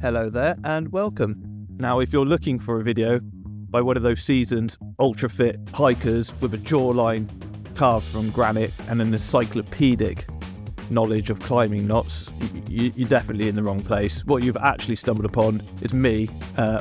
Hello there and welcome. Now if you're looking for a video by one of those seasoned, ultra-fit hikers with a jawline carved from granite and an encyclopedic knowledge of climbing knots, you're definitely in the wrong place. What you've actually stumbled upon is me.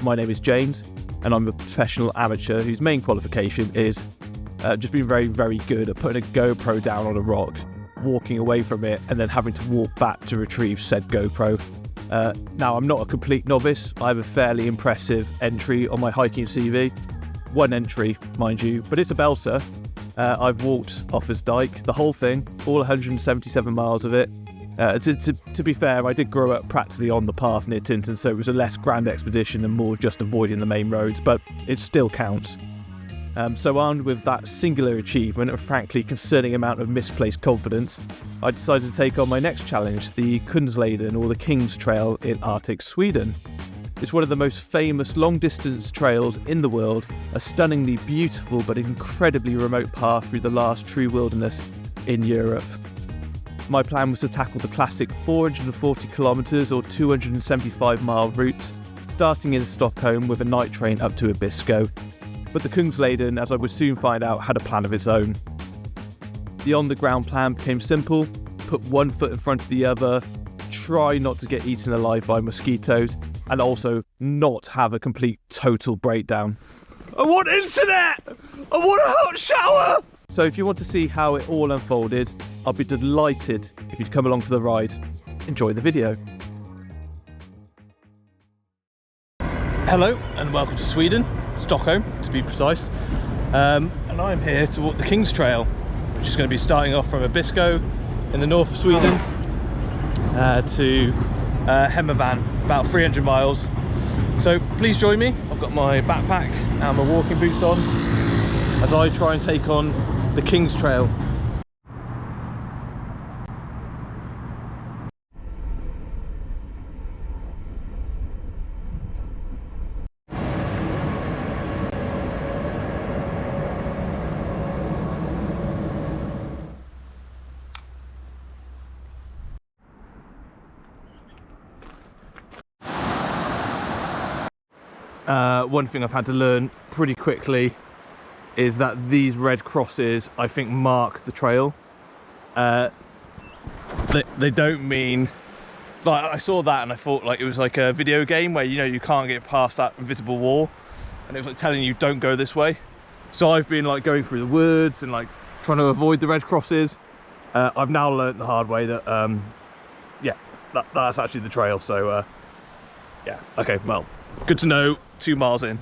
My name is James and I'm a professional amateur whose main qualification is just being very, very good at putting a GoPro down on a rock, walking away from it and then having to walk back to retrieve said GoPro. Now, I'm not a complete novice. I have a fairly impressive entry on my hiking CV. One entry, mind you, but it's a belter. I've walked Offa's Dyke, the whole thing, all 177 miles of it. To be fair, I did grow up practically on the path near Tinton, so it was a less grand expedition and more just avoiding the main roads, but it still counts. So armed with that singular achievement and frankly concerning amount of misplaced confidence, I decided to take on my next challenge, the Kungsleden or the King's Trail in Arctic Sweden. It's one of the most famous long-distance trails in the world, a stunningly beautiful but incredibly remote path through the last true wilderness in Europe. My plan was to tackle the classic 440 kilometres or 275 mile route, starting in Stockholm with a night train up to Abisko. But the Kungsleden, as I would soon find out, had a plan of its own. The on-the-ground plan became simple: put one foot in front of the other, try not to get eaten alive by mosquitoes, and also not have a complete total breakdown. I want internet! I want a hot shower! So if you want to see how it all unfolded, I'll be delighted if you'd come along for the ride. Enjoy the video. Hello and welcome to Sweden, Stockholm to be precise, and I'm here to walk the King's Trail, which is going to be starting off from Abisko in the north of Sweden to Hemavan, about 300 miles. So please join me. I've got my backpack and my walking boots on as I try and take on the King's Trail. One thing I've had to learn pretty quickly is that these red crosses, I think, mark the trail. They don't mean, like, I saw that and I thought like it was like a video game where, you know, you can't get past that invisible wall, and it was like telling you don't go this way. So I've been like going through the woods and like trying to avoid the red crosses. I've now learnt the hard way that yeah, that's actually the trail. So yeah, okay, well, good to know. 2 miles in.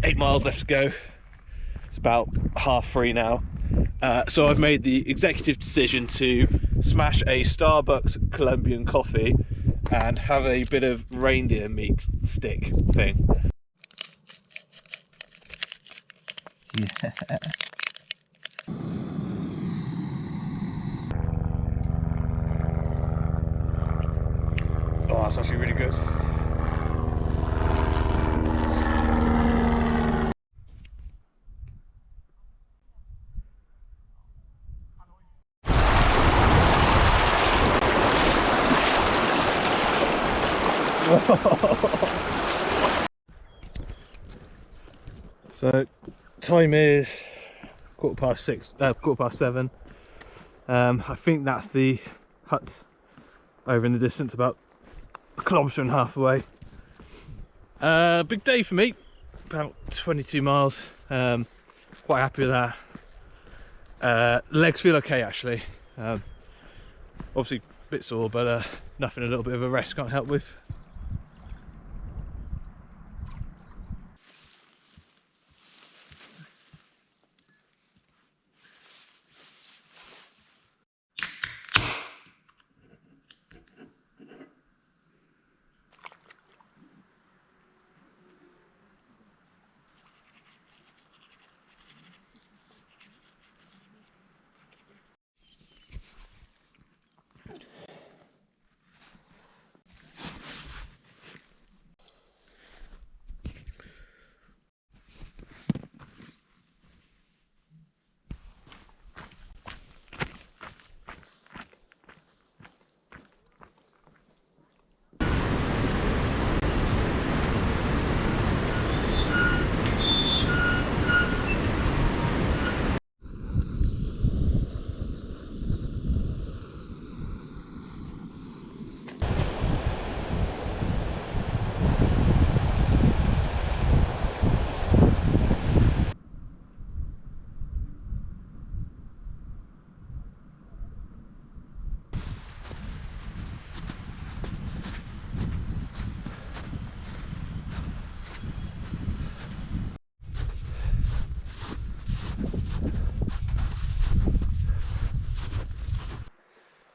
Eight miles left to go. It's about 3:30 now. So I've made the executive decision to smash a Starbucks Colombian coffee and have a bit of reindeer meat stick thing. Yeah. Oh, that's actually really good. So time is 7:15. I think that's the huts over in the distance, about a kilometre and a half away. Big day for me, about 22 miles. Quite happy with that. Legs feel okay actually. Obviously a bit sore, but nothing a little bit of a rest can't help with.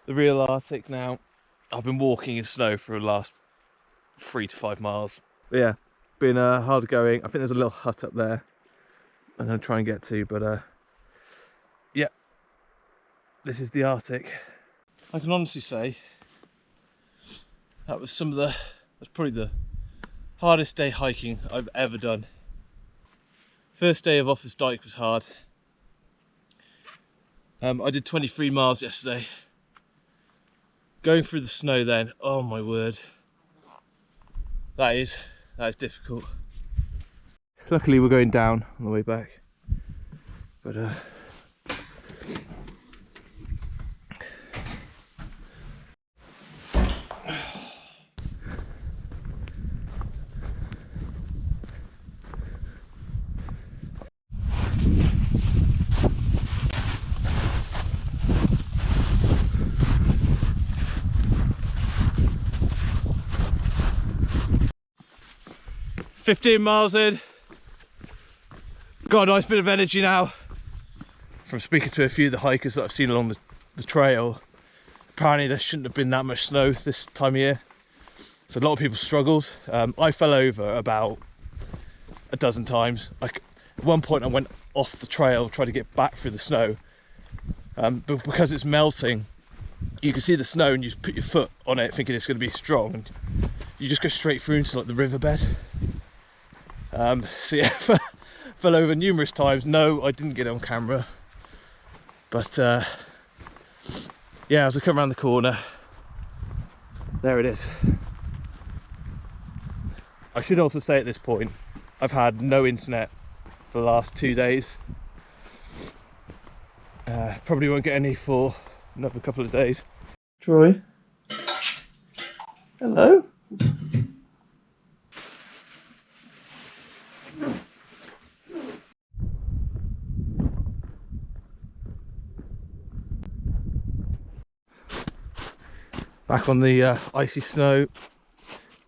The real Arctic now. I've been walking in snow for the last 3 to 5 miles. But yeah, been hard going. I think there's a little hut up there I'm going to try and get to, but yeah, this is the Arctic. I can honestly say that was that's probably the hardest day hiking I've ever done. First day of Office Dyke was hard. I did 23 miles yesterday. Going through the snow then, oh my word. That is difficult. Luckily we're going down on the way back. But 15 miles in, got a nice bit of energy now. From speaking to a few of the hikers that I've seen along the trail, apparently there shouldn't have been that much snow this time of year. So a lot of people struggled. I fell over about a dozen times. At one point I went off the trail, tried to get back through the snow. But because it's melting, you can see the snow and you just put your foot on it thinking it's going to be strong, and you just go straight through into like the riverbed. So yeah, fell over numerous times. No, I didn't get it on camera, but yeah, as I come around the corner, there it is. I should also say at this point, I've had no internet for the last 2 days. Probably won't get any for another couple of days. Troy, hello. Back on the icy snow,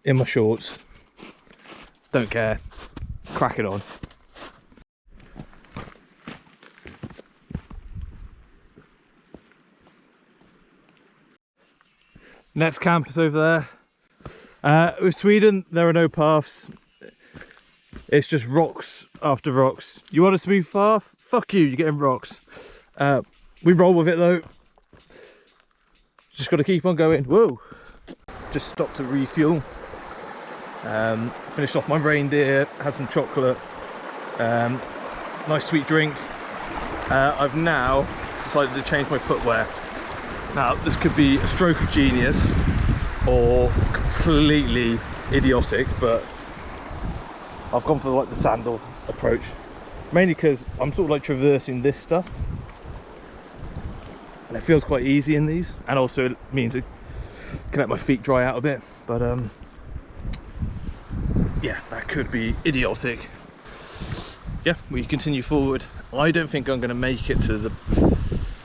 in my shorts. Don't care. Crack it on. Next camp is over there. With Sweden, there are no paths. It's just rocks after rocks. You want a smooth path? Fuck you, you're getting rocks. We roll with it though. Just got to keep on going. Whoa! Just stopped to refuel. Finished off my reindeer, had some chocolate, nice sweet drink. I've now decided to change my footwear. Now this could be a stroke of genius or completely idiotic, but I've gone for like the sandal approach, mainly because I'm sort of like traversing this stuff and it feels quite easy in these, and also it means I can let my feet dry out a bit. But yeah, that could be idiotic. Yeah, we continue forward I don't think I'm going to make it to the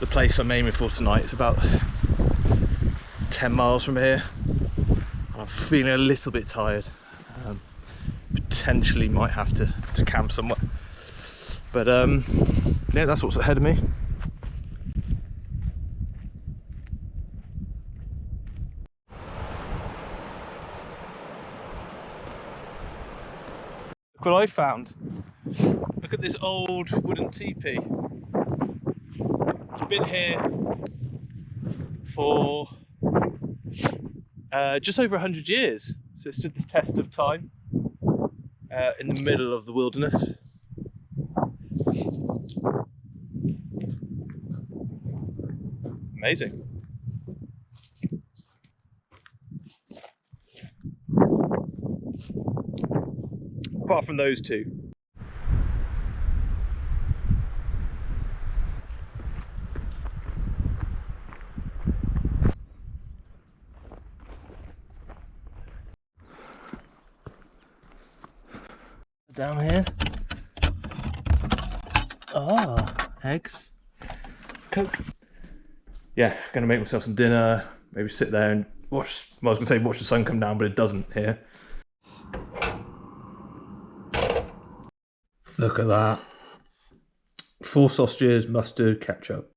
place I'm aiming for tonight. It's about 10 miles from here. I'm feeling a little bit tired. Potentially might have to camp somewhere. But yeah, that's what's ahead of me. Look what I found. Look at this old wooden teepee. It's been here for just over 100 years. So it stood the test of time in the middle of the wilderness. Amazing. Apart from those two. Down here. Eggs. Coke. Yeah, gonna make myself some dinner, maybe sit there and watch, well, I was gonna say watch the sun come down, but it doesn't here. Look at that. 4 sausages, mustard, ketchup.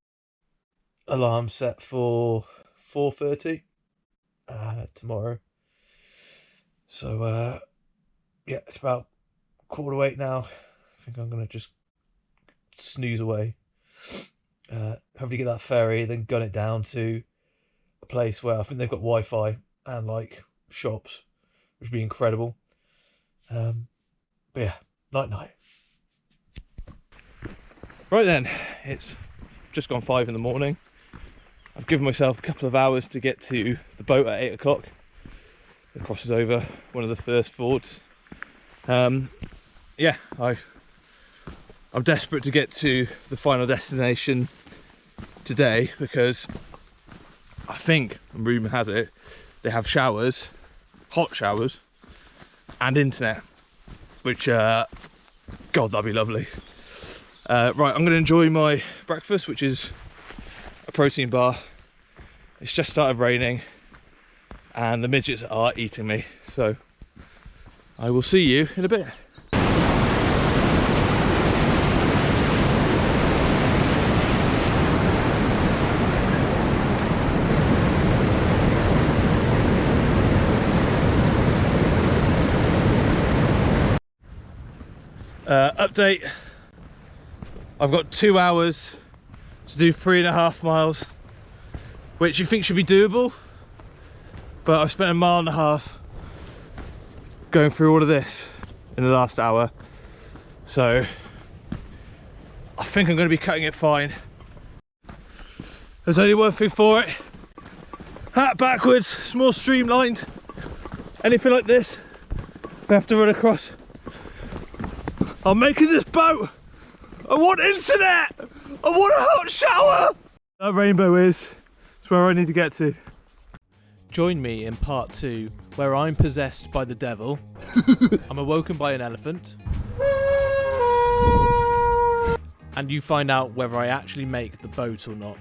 Alarm set for 4:30 tomorrow. So yeah, it's about 7:45 now. I think I'm gonna just snooze away. Hopefully get that ferry, then gun it down to a place where I think they've got Wi-Fi and like shops, which would be incredible. But yeah, night. Right then, it's just gone 5 in the morning. I've given myself a couple of hours to get to the boat at 8 o'clock. It crosses over one of the first fords. Yeah, I'm desperate to get to the final destination today because I think, and rumour has it, they have showers, hot showers, and internet, which, God, that'd be lovely. Right, I'm going to enjoy my breakfast, which is a protein bar. It's just started raining and the midgets are eating me, so I will see you in a bit. Update, I've got 2 hours to do 3.5 miles, which you think should be doable, but I've spent 1.5 miles going through all of this in the last hour, so I think I'm going to be cutting it fine. There's only one thing for it: hat backwards, it's more streamlined. Anything like this, we have to run across. I'm making this boat. I want internet. I want a hot shower. That rainbow is where I need to get to. Join me in part 2, where I'm possessed by the devil. I'm awoken by an elephant. And you find out whether I actually make the boat or not.